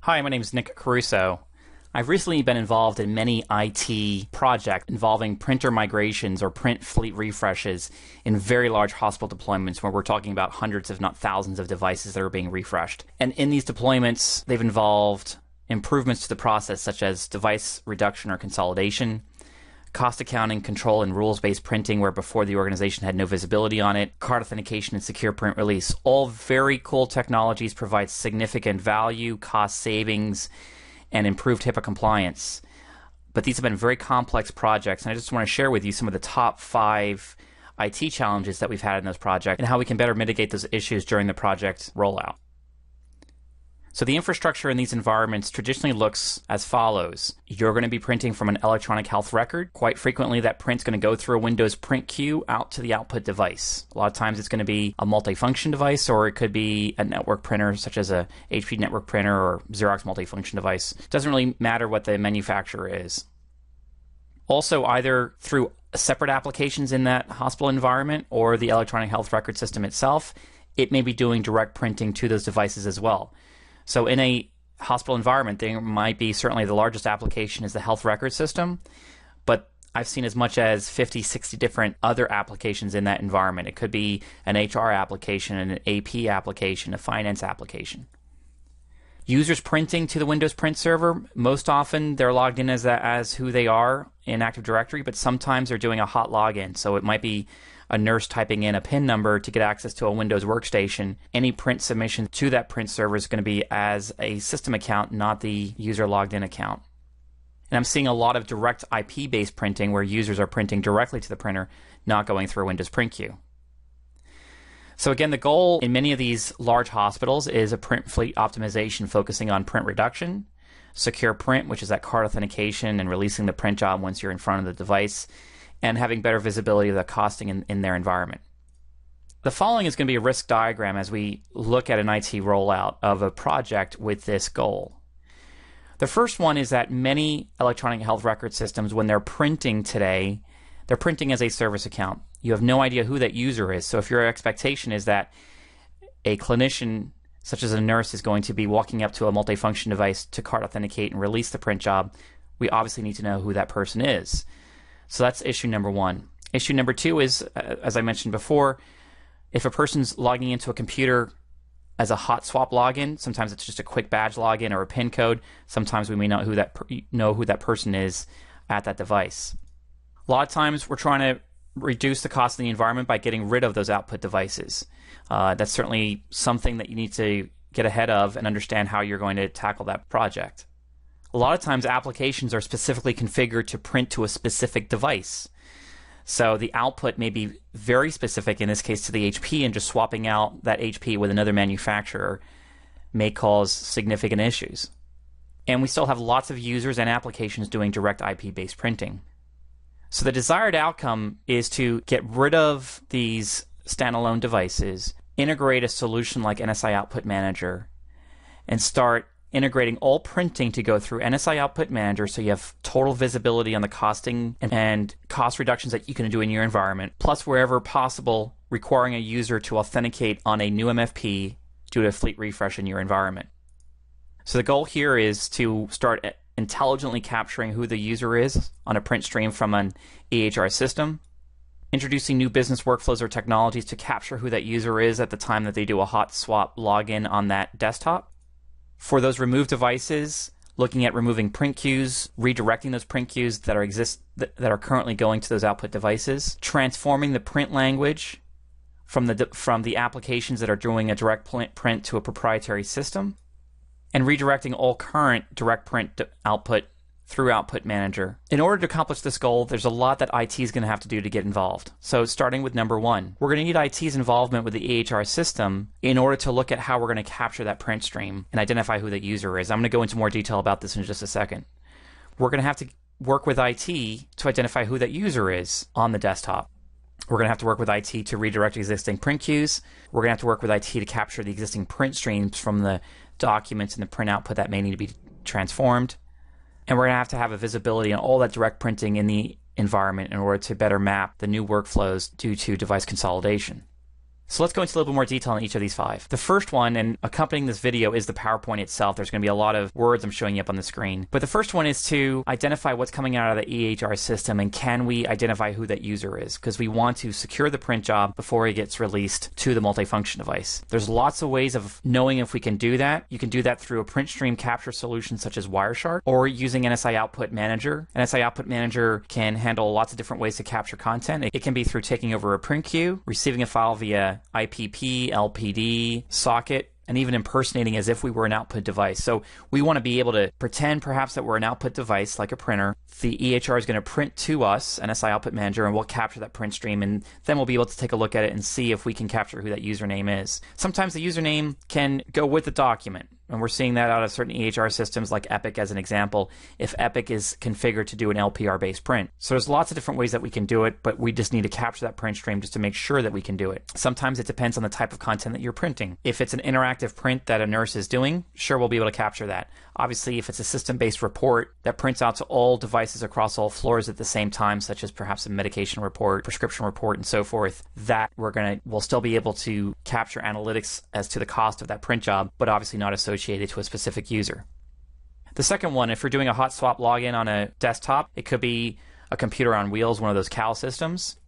Hi, my name is Nick Caruso. I've recently been involved in many IT projects involving printer migrations or print fleet refreshes in very large hospital deployments where we're talking about hundreds, if not thousands, of devices that are being refreshed. And in these deployments, they've involved improvements to the process such as device reduction or consolidation, cost accounting, control, and rules-based printing where before the organization had no visibility on it, card authentication, and secure print release. All very cool technologies provide significant value, cost savings, and improved HIPAA compliance. But these have been very complex projects, and I just want to share with you some of the top 5 IT challenges that we've had in those projects and how we can better mitigate those issues during the project rollout. So the infrastructure in these environments traditionally looks as follows. You're going to be printing from an electronic health record. Quite frequently, that print's going to go through a Windows print queue out to the output device. A lot of times it's going to be a multifunction device, or it could be a network printer, such as a HP network printer or Xerox multifunction device. It doesn't really matter what the manufacturer is. Also, either through separate applications in that hospital environment or the electronic health record system itself, it may be doing direct printing to those devices as well. So in a hospital environment, there might be certainly the largest application is the health record system, but I've seen as much as 50, 60 different other applications in that environment. It could be an HR application, an AP application, a finance application. Users printing to the Windows print server, most often they're logged in as who they are in Active Directory, but sometimes they're doing a hot login. So it might be a nurse typing in a PIN number to get access to a Windows workstation. Any print submission to that print server is going to be as a system account, not the user logged in account. And I'm seeing a lot of direct IP-based printing where users are printing directly to the printer, not going through a Windows print queue. So again, the goal in many of these large hospitals is a print fleet optimization focusing on print reduction, secure print, which is that card authentication and releasing the print job once you're in front of the device, and having better visibility of the costing in their environment. The following is going to be a risk diagram as we look at an IT rollout of a project with this goal. The first one is that many electronic health record systems, when they're printing today, they're printing as a service account. You have no idea who that user is. So if your expectation is that a clinician, such as a nurse, is going to be walking up to a multifunction device to card authenticate and release the print job, we obviously need to know who that person is. So that's issue number 1. Issue number 2 is, as I mentioned before, if a person's logging into a computer as a hot swap login, sometimes it's just a quick badge login or a PIN code. Sometimes we may not know who that person is at that device. A lot of times we're trying to reduce the cost of the environment by getting rid of those output devices. That's certainly something that you need to get ahead of and understand how you're going to tackle that project. A lot of times applications are specifically configured to print to a specific device. So the output may be very specific, in this case to the HP, and just swapping out that HP with another manufacturer may cause significant issues. And we still have lots of users and applications doing direct IP-based printing. So the desired outcome is to get rid of these standalone devices, integrate a solution like NSI Output Manager, and start integrating all printing to go through NSI Output Manager so you have total visibility on the costing and cost reductions that you can do in your environment, plus wherever possible requiring a user to authenticate on a new MFP due to a fleet refresh in your environment. So the goal here is to start intelligently capturing who the user is on a print stream from an EHR system, introducing new business workflows or technologies to capture who that user is at the time that they do a hot swap login on that desktop. For those removed devices, looking at removing print queues, redirecting those print queues that are currently going to those output devices, transforming the print language from the applications that are doing a direct print to a proprietary system, and redirecting all current direct print output through Output Manager. In order to accomplish this goal, there's a lot that IT is going to have to do to get involved. So starting with number 1, we're going to need IT's involvement with the EHR system in order to look at how we're going to capture that print stream and identify who that user is. I'm going to go into more detail about this in just a second. We're going to have to work with IT to identify who that user is on the desktop. We're going to have to work with IT to redirect existing print queues. We're going to have to work with IT to capture the existing print streams from the documents and the print output that may need to be transformed. And we're going to have a visibility on all that direct printing in the environment in order to better map the new workflows due to device consolidation. So let's go into a little bit more detail on each of these 5. The first one, and accompanying this video, is the PowerPoint itself. There's going to be a lot of words I'm showing you up on the screen. But the first one is to identify what's coming out of the EHR system, and can we identify who that user is, because we want to secure the print job before it gets released to the multifunction device. There's lots of ways of knowing if we can do that. You can do that through a print stream capture solution such as Wireshark, or using NSI Output Manager. NSI Output Manager can handle lots of different ways to capture content. It can be through taking over a print queue, receiving a file via IPP, LPD, socket, and even impersonating as if we were an output device. So we want to be able to pretend perhaps that we're an output device like a printer. The EHR is going to print to us, NSI Output Manager, and we'll capture that print stream, and then we'll be able to take a look at it and see if we can capture who that username is. Sometimes the username can go with the document, and we're seeing that out of certain EHR systems like Epic as an example, if Epic is configured to do an LPR-based print. So there's lots of different ways that we can do it, but we just need to capture that print stream just to make sure that we can do it. Sometimes it depends on the type of content that you're printing. If it's an interactive print that a nurse is doing, sure, we'll be able to capture that. Obviously, if it's a system-based report that prints out to all devices across all floors at the same time, such as perhaps a medication report, prescription report, and so forth, that we'll still be able to capture analytics as to the cost of that print job, but obviously not associated to a specific user. The second one, if you're doing a hot swap login on a desktop, it could be a computer on wheels, one of those CAL systems.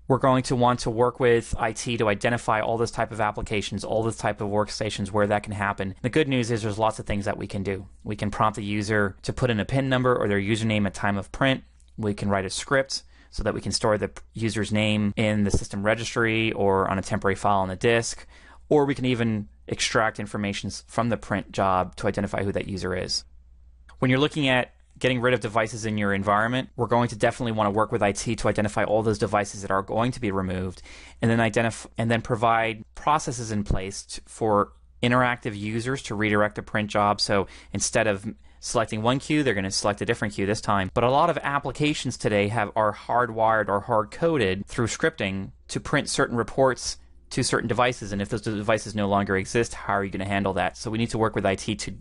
We're going to want to work with IT to identify all this type of applications, all this type of workstations where that can happen. The good news is there's lots of things that we can do. We can prompt the user to put in a PIN number or their username at time of print. We can write a script so that we can store the user's name in the system registry or on a temporary file on the disk. Or we can even extract information from the print job to identify who that user is. When you're looking at getting rid of devices in your environment, we're going to definitely want to work with IT to identify all those devices that are going to be removed, and then provide processes in place for interactive users to redirect a print job. So instead of selecting one queue, they're going to select a different queue this time. But a lot of applications today are hardwired or hard-coded through scripting to print certain reports to certain devices, and if those devices no longer exist, how are you going to handle that? So we need to work with IT to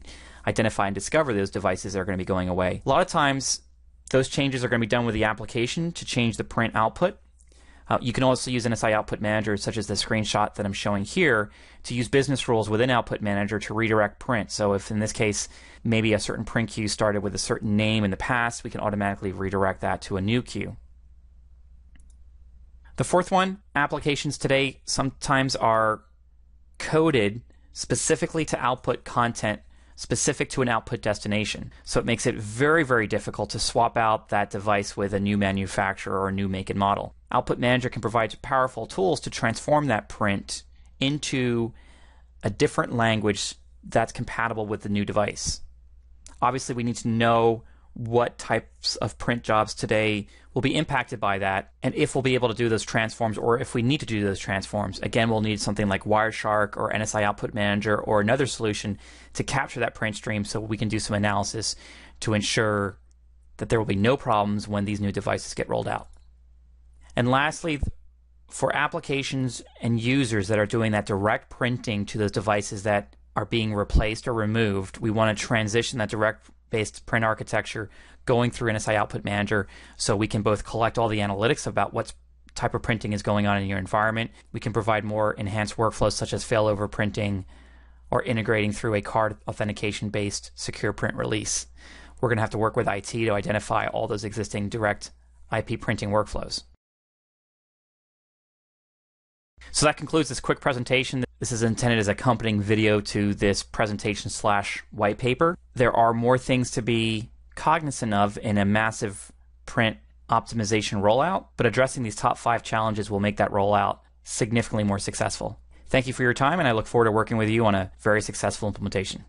identify and discover those devices that are going to be going away. A lot of times, those changes are going to be done with the application to change the print output. You can also use NSI Output Manager, such as the screenshot that I'm showing here, to use business rules within Output Manager to redirect print. So if in this case, maybe a certain print queue started with a certain name in the past, we can automatically redirect that to a new queue. The fourth one, applications today sometimes are coded specifically to output content specific to an output destination. So it makes it very, very difficult to swap out that device with a new manufacturer or a new make and model. Output Manager can provide powerful tools to transform that print into a different language that's compatible with the new device. Obviously, we need to know what types of print jobs today will be impacted by that, and if we'll be able to do those transforms, or if we need to do those transforms. Again, we'll need something like Wireshark or NSI Output Manager or another solution to capture that print stream so we can do some analysis to ensure that there will be no problems when these new devices get rolled out. And lastly, for applications and users that are doing that direct printing to those devices that are being replaced or removed, we want to transition that direct-based print architecture going through NSI Output Manager so we can both collect all the analytics about what type of printing is going on in your environment. We can provide more enhanced workflows such as failover printing or integrating through a card authentication-based secure print release. We're going to have to work with IT to identify all those existing direct IP printing workflows. So that concludes this quick presentation. This is intended as accompanying video to this presentation / white paper. There are more things to be cognizant of in a massive print optimization rollout, but addressing these top 5 challenges will make that rollout significantly more successful. Thank you for your time, and I look forward to working with you on a very successful implementation.